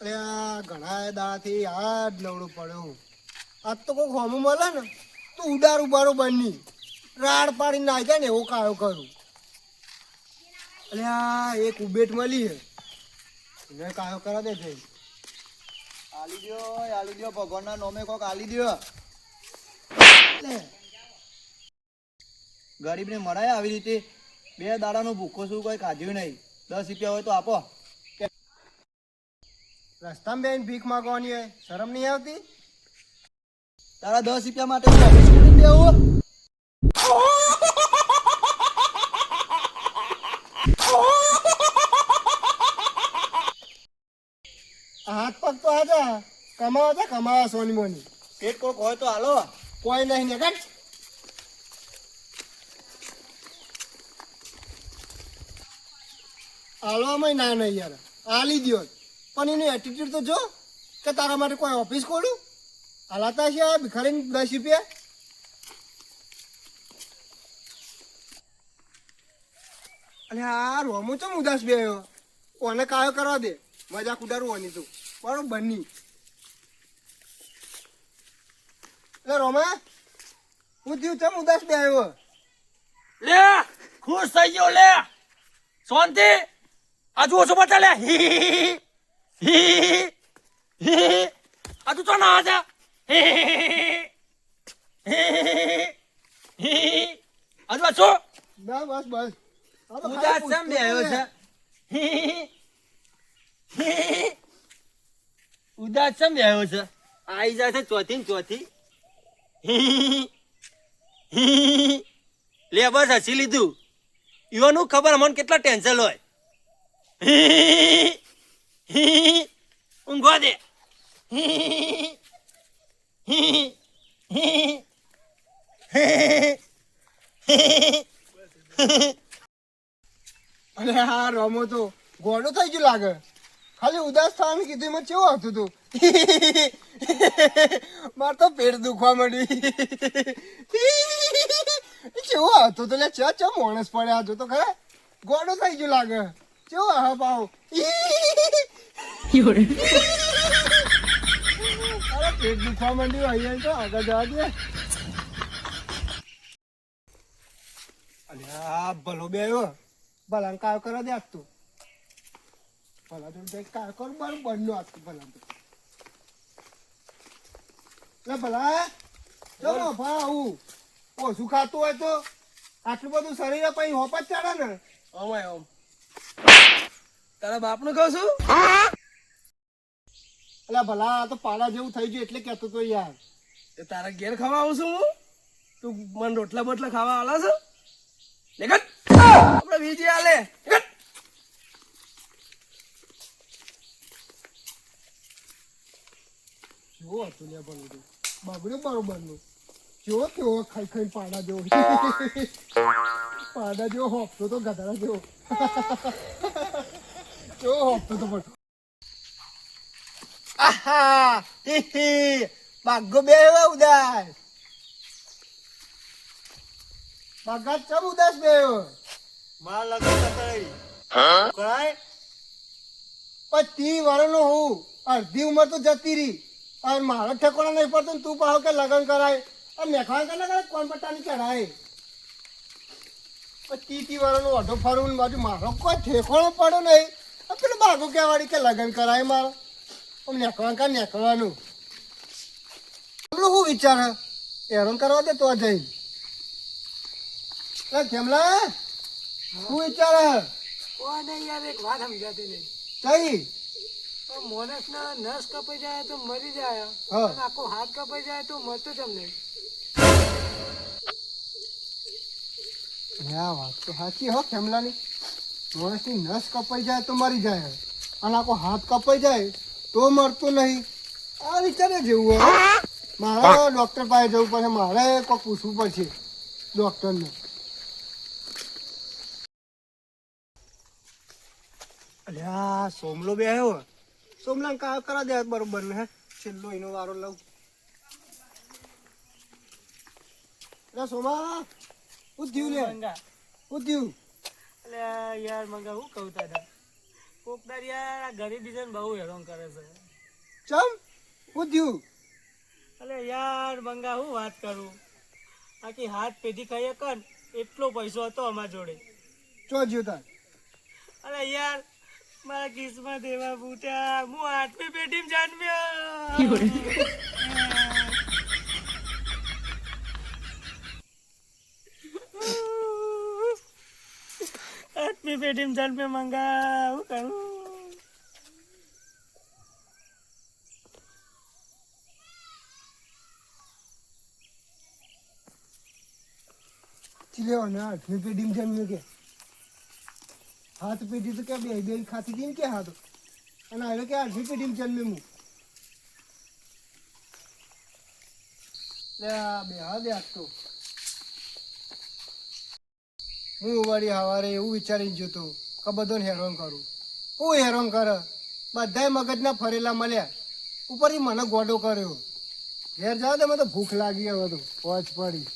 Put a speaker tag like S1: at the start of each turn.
S1: અરે આ ઘણા દાડાથી આ જ નવડું પડ્યું. આજ તો કોઈ હોમું મળે ને તો ઉડારું બરોબર નહીં રાડ પાડીને નાખે ને એવો કાયો કરું. અરે આ એક ઉબેટ મળી છે એને કાયો કરા દે છે.
S2: આલી દો ભગવાનના નોમે કોક આલી દો. ગરીબને મળાય આવી રીતે? 2 દાડાનો ભૂખો છું, કોઈ કાઢ્યું નહીં. 10 રૂપિયા હોય તો આપો.
S1: રસ્તામાં બેન ભીખ માગવાની હોય શરમ નહીં આવતી?
S2: તારા 10 રૂપિયા માટે ઓફિસ કરીને દેવું?
S1: હાથ પગ તો આજા કમાવા સોની મોની.
S2: પેટ કોક હોય તો હાલો.
S1: કોઈ નહીં ને કટ. હાલવામાં ના નહીં યાર આલી દ્યો પણ એનું એટીટ્યુડ તો જો કે તારા માટે કોઈ ઓફિસ ખોલું હાલાતા છે આ ભિખારીને 10 રૂપિયા. અને આ રોમો ચમ ઉદાસ બેયો કોને કાયો કરવા દે મજાક ઉડાડવું હોની તું બરોબર નહીં. એટલે રોમા હું થયું ચમ ઉદાસ બેયો?
S3: લે ખુશ થઈ ગયો લે શાંતિ આજુ ઓછો બતા લે આજુ તો ના આજા આજુ આછો
S1: ના બસ બસ
S3: ઉદાસ કેમ બેહ્યો છે? ઉદાસ કેમ બેહ્યો છે? આઈ જાય છે ચોથી ને ચોથી. લે બસ હસી લીધું. ઈવાનું ખબર મને કેટલા ટેન્શન હોય. ઊંઘવા દે.
S1: અને હા રમો તો ગોડો થઈ ગયું લાગે. ખાલી ઉદાસ થવાનું કીધું એમાં કેવું હતું તું? માર તો પેટ દુખવા માંડ્યું. કેવો હતો તો લે ચા ચા માણસ પડ્યા હતો તો ખરા ગોડો થઈ ગયું લાગે. કેવો હા પાવ અરે પેટ દુખવા માંડ્યું અહીંયા તો આગળ જવા દે. અલ્યા ભલો બે આવ્યો ભલા કાયો કરવા દે આપતું ભલા તો કાયો કર મારું બનનું આપતું ભલા તો એટલે ભલા ચલો ભા આવું ઓછું ખાતું હોય તો આટલું બધું શરીરે પછી હોપ જ ચડે ને.
S3: ઓમાય ઓમ તારા બાપનું કહું છું.
S1: એટલે ભલા આ તો પાડા જેવું થઈ ગયું એટલે કહેતો તો યાર.
S3: એ તારા ઘેર ખાવા આવું છું હું? તું મને રોટલા બોટલા ખાવા આલા છે? લેખત આપણે બીજી આલે
S1: કેવો હતું લે ભલું બગડ્યું બરોબર નું. કેવો કેવો ખાઈ ખાઈ પાડા જેવો પાડા જેવો હોપતો તો ગધડા જેવો કેવો હોપતો તો પણ. આહા બાગો બે ઉદાસ બાગા ચમ ઉદાસ બે
S2: માર લગન કરાઈ કરાય
S1: 30 વર્ષનો હું અડધી ઉંમર તો જતી રહી અને મારો ઠેકોણા નહીં પડતો ને તું પાહો કે લગ્ન કરાય અને મેખવા કે ના કોણ પટ્ટાની ચડાય 30 વર્ષનો ઓઢો ફરવું ને બાજુ મારો કોઈ ઠેકોણો પડો નહીં. પેલું બાગો કહેવાડી કે લગ્ન કરાય મારો નેકવા કા નેકવાનું શું વિચાર હેરાન કરવા દે તો જઈ કેમલા શું વિચાર
S4: કોને યાર એક વાત સમજાતી નહીં.
S1: કઈ
S4: માણસ ના નસ કપાઈ જાય તો મરી જાય
S1: હા.
S4: અને આખો હાથ કપાઈ જાય તો મરતો જ અમને.
S1: હા વાત તો સાચી હો ખેમલાની. માણસની નસ કપાઈ જાય તો મરી જાય અને આખો હાથ કપાઈ જાય તો મરતો નહીં. આ વિચારે જેવું હોય. મારે ડોક્ટર પાસે જવું પડશે મારે કોઈ પૂછવું પડશે ડોક્ટરને. અલ્યા સોમલો બે આવ્યો સોમલા કાયો કરા દે બરોબર ને. હે છેલ્લો એનો વારો લઉં. અરે સોમા હું થયું લે હું થયું?
S4: એટલે યાર મંગા હું કહું તારા કોકદાર યાર આ ગરીબી જન બહુ હેરાન કરે છે.
S1: ચમ હું થયું?
S4: અલે યાર બંગા હું વાત કરું, આખી હાથ પેઢી ખાઈએ કન એટલો પૈસો હતો અમારા જોડે.
S1: ચો જ્યો તાર?
S4: અરે યાર મારા કિસ્મત એવા ફૂટ્યા, હું 8મી પેઢીમાં જન્મ્યો. 8મી પેઢીમાં જન્મ્યો મંગા, હું કરું?
S1: ચિલ્યો ને 8મી પેઢીમાં જન્મ્યો કે? હાથ પેઢી તો ક્યાં બે બે ખાતી હતી ને કે હાથ, અને હવે કે 8મી પેઢીમાં જન્મ્યો હું. લે આ બે હા દે આજ તો. હું વળી સવારે એવું વિચારીને જોતો કે બધાને હેરાન કરું. હું હેરાન કરે, બધાય મગજના ફરેલા મળ્યા, ઉપરથી મને ગોડો કર્યો. ઘેર જાવ તો મને તો ભૂખ લાગી હવે તો પહોંચ પડી.